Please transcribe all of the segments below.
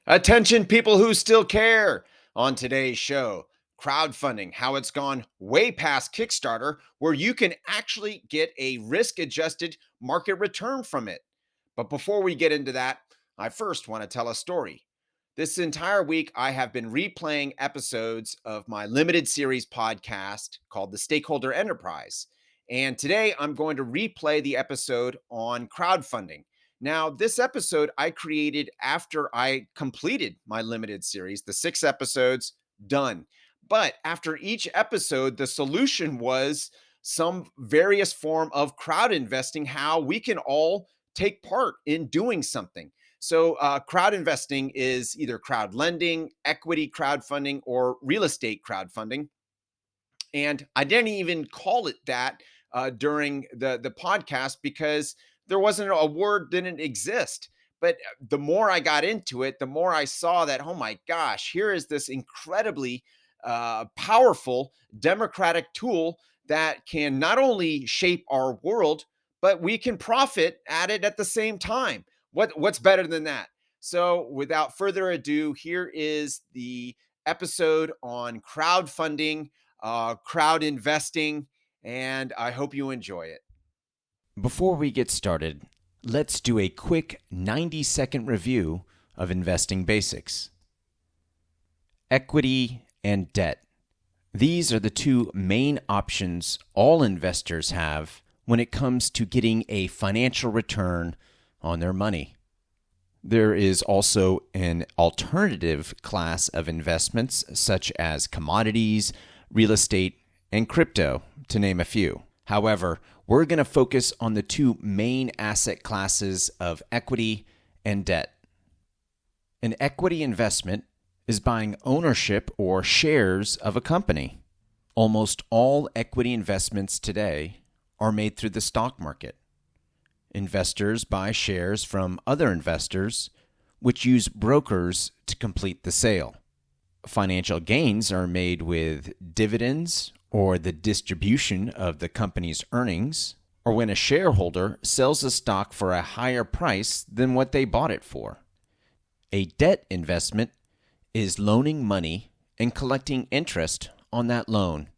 Attention, people who still care. On today's show, crowdfunding, how it's gone way past Kickstarter, where you can actually get a risk adjusted market return from it. But before we get into that, I first want to tell a story. This entire week, I have been replaying episodes of my limited series podcast called The Stakeholder Enterprise. And today, I'm going to replay the episode on crowdfunding. Now, this episode I created after I completed my limited series, the 6 episodes done. But after each episode, the solution was some various form of crowd investing, how we can all take part in doing something. So, crowd investing is either crowd lending, equity crowdfunding, or real estate crowdfunding. And I didn't even call it that during the podcast because there wasn't a word, didn't exist. But the more I got into it, the more I saw that, oh my gosh, here is this incredibly powerful democratic tool that can not only shape our world, but we can profit at it at the same time. What's better than that? So, without further ado, here is the episode on crowdfunding, crowd investing, and I hope you enjoy it. Before we get started, let's do a quick 90-second review of investing basics. Equity and debt. These are the two main options all investors have when it comes to getting a financial return on their money. There is also an alternative class of investments such as commodities, real estate, and crypto, to name a few. However, we're going to focus on the two main asset classes of equity and debt. An equity investment is buying ownership or shares of a company. Almost all equity investments today are made through the stock market. Investors buy shares from other investors, which use brokers to complete the sale. Financial gains are made with dividends or the distribution of the company's earnings, or when a shareholder sells a stock for a higher price than what they bought it for. A debt investment is loaning money and collecting interest on that loan.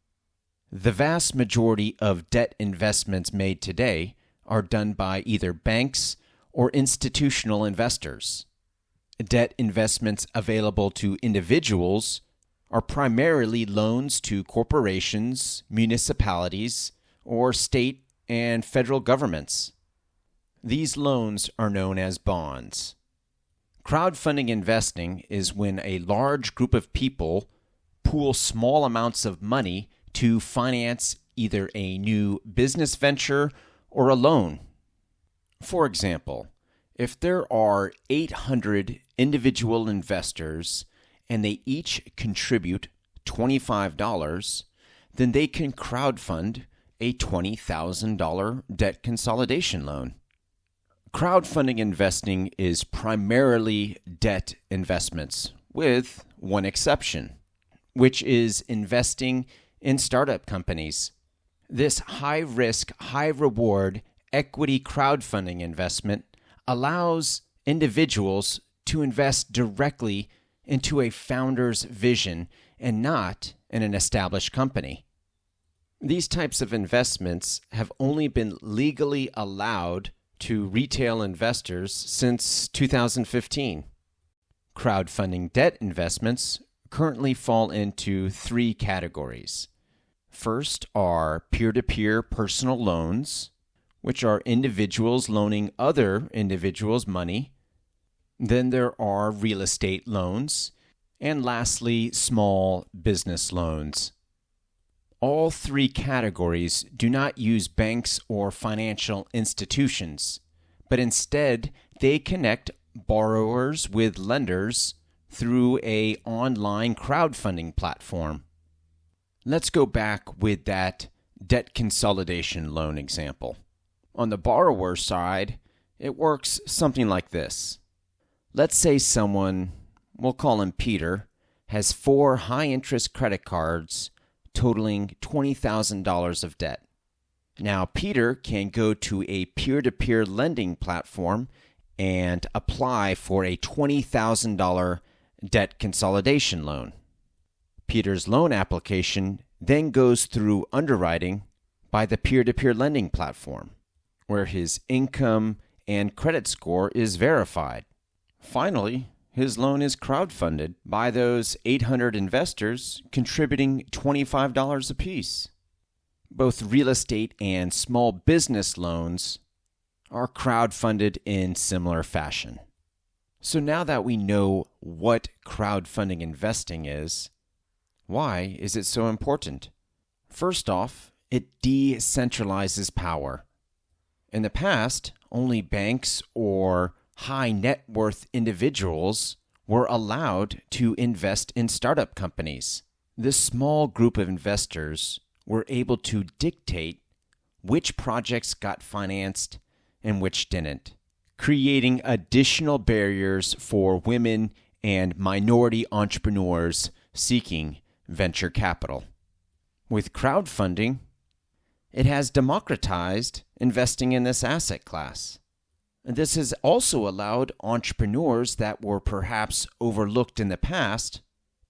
The vast majority of debt investments made today are done by either banks or institutional investors. Debt investments available to individuals are primarily loans to corporations, municipalities, or state and federal governments. These loans are known as bonds. Crowdfunding investing is when a large group of people pool small amounts of money to finance either a new business venture or a loan. For example, if there are 800 individual investors and they each contribute $25, then they can crowdfund a $20,000 debt consolidation loan. Crowdfunding investing is primarily debt investments, with one exception, which is investing in startup companies. This high-risk, high-reward equity crowdfunding investment allows individuals to invest directly into a founder's vision and not in an established company. These types of investments have only been legally allowed to retail investors since 2015. Crowdfunding debt investments currently fall into three categories. First are peer-to-peer personal loans, which are individuals loaning other individuals money. Then there are real estate loans, and lastly, small business loans. All three categories do not use banks or financial institutions, but instead they connect borrowers with lenders through an online crowdfunding platform. Let's go back with that debt consolidation loan example. On the borrower side, it works something like this. Let's say someone, we'll call him Peter, has 4 high-interest credit cards totaling $20,000 of debt. Now, Peter can go to a peer-to-peer lending platform and apply for a $20,000 debt consolidation loan. Peter's loan application then goes through underwriting by the peer-to-peer lending platform, where his income and credit score is verified. Finally, his loan is crowdfunded by those 800 investors contributing $25 apiece. Both real estate and small business loans are crowdfunded in similar fashion. So now that we know what crowdfunding investing is, why is it so important? First off, it decentralizes power. In the past, only banks or high net worth individuals were allowed to invest in startup companies. This small group of investors were able to dictate which projects got financed and which didn't, creating additional barriers for women and minority entrepreneurs seeking venture capital. With crowdfunding, it has democratized investing in this asset class. This has also allowed entrepreneurs that were perhaps overlooked in the past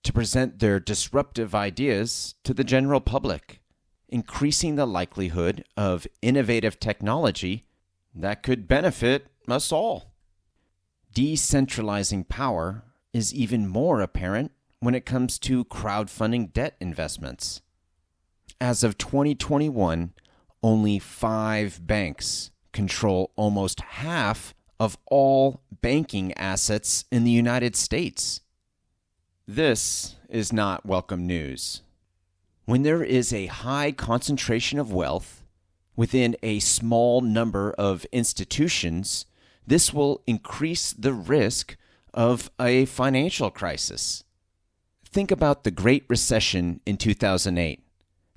to present their disruptive ideas to the general public, increasing the likelihood of innovative technology that could benefit us all. Decentralizing power is even more apparent when it comes to crowdfunding debt investments. As of 2021, only 5 banks control almost half of all banking assets in the United States. This is not welcome news. When there is a high concentration of wealth within a small number of institutions, this will increase the risk of a financial crisis. Think about the Great Recession in 2008.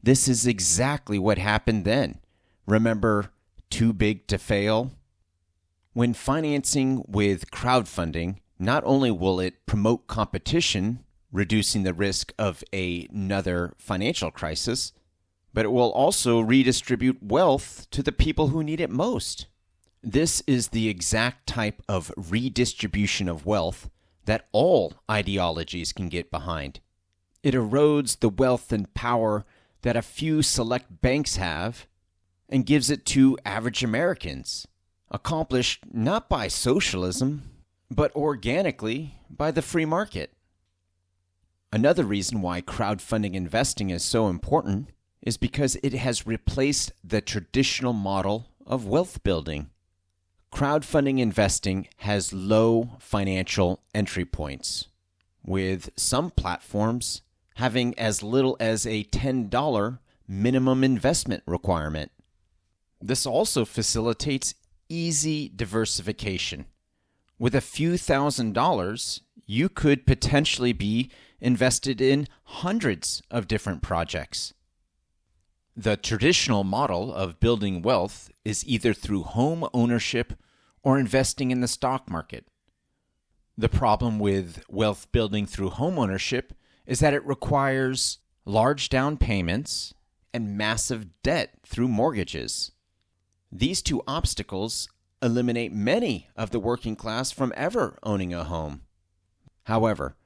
This is exactly what happened then. Remember, too big to fail? When financing with crowdfunding, not only will it promote competition, reducing the risk of another financial crisis, but it will also redistribute wealth to the people who need it most. This is the exact type of redistribution of wealth that all ideologies can get behind. It erodes the wealth and power that a few select banks have and gives it to average Americans, accomplished not by socialism, but organically by the free market. Another reason why crowdfunding investing is so important is because it has replaced the traditional model of wealth building. Crowdfunding investing has low financial entry points, with some platforms having as little as a $10 minimum investment requirement. This also facilitates easy diversification. With a few $1,000s, you could potentially be invested in hundreds of different projects. The traditional model of building wealth is either through home ownership or investing in the stock market. The problem with wealth building through home ownership is that it requires large down payments and massive debt through mortgages. These two obstacles eliminate many of the working class from ever owning a home. However,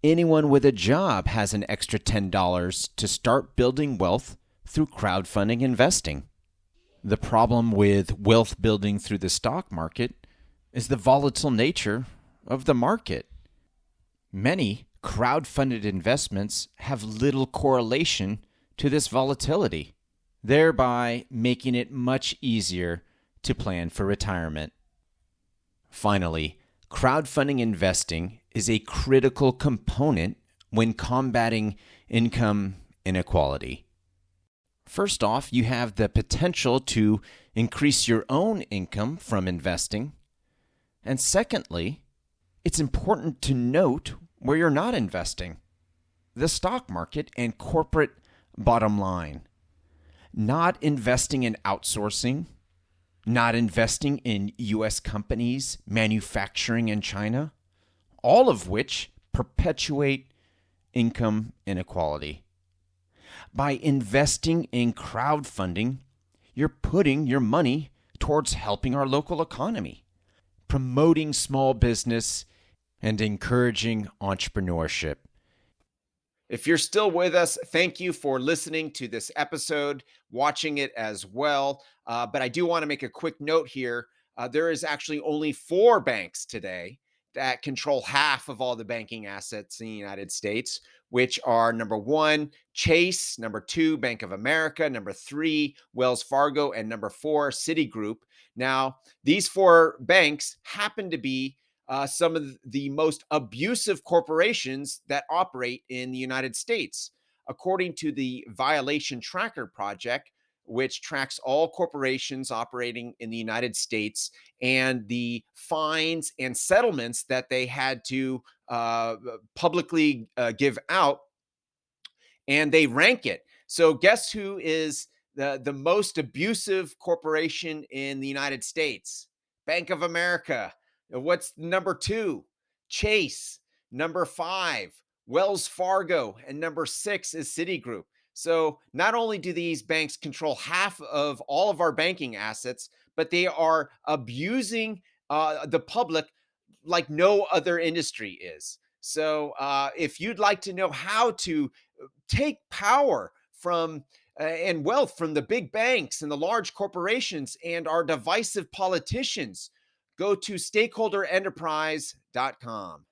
anyone with a job has an extra $10 to start building wealth through crowdfunding investing. The problem with wealth building through the stock market is the volatile nature of the market. Many crowdfunded investments have little correlation to this volatility, thereby making it much easier to plan for retirement. Finally, crowdfunding investing is a critical component when combating income inequality. First off, you have the potential to increase your own income from investing. And secondly, it's important to note where you're not investing: the stock market and corporate bottom line. Not investing in outsourcing, not investing in U.S. companies manufacturing in China, all of which perpetuate income inequality. By investing in crowdfunding, you're putting your money towards helping our local economy, promoting small business, and encouraging entrepreneurship. If you're still with us, thank you for listening to this episode, watching it as well. But I do want to make a quick note here. There is actually only 4 banks today that control half of all the banking assets in the United States, which are number 1, Chase, number 2, Bank of America, number 3, Wells Fargo, and number 4, Citigroup. Now, these 4 banks happen to be some of the most abusive corporations that operate in the United States. According to the Violation Tracker Project, which tracks all corporations operating in the United States and the fines and settlements that they had to publicly give out, and they rank it. So, guess who is the most abusive corporation in the United States? Bank of America. What's number 2? Chase. Number 5, Wells Fargo. And number 6 is Citigroup. So, not only do these banks control half of all of our banking assets, but they are abusing the public like no other industry is. So, if you'd like to know how to take power from and wealth from the big banks and the large corporations and our divisive politicians, go to stakeholderenterprise.com.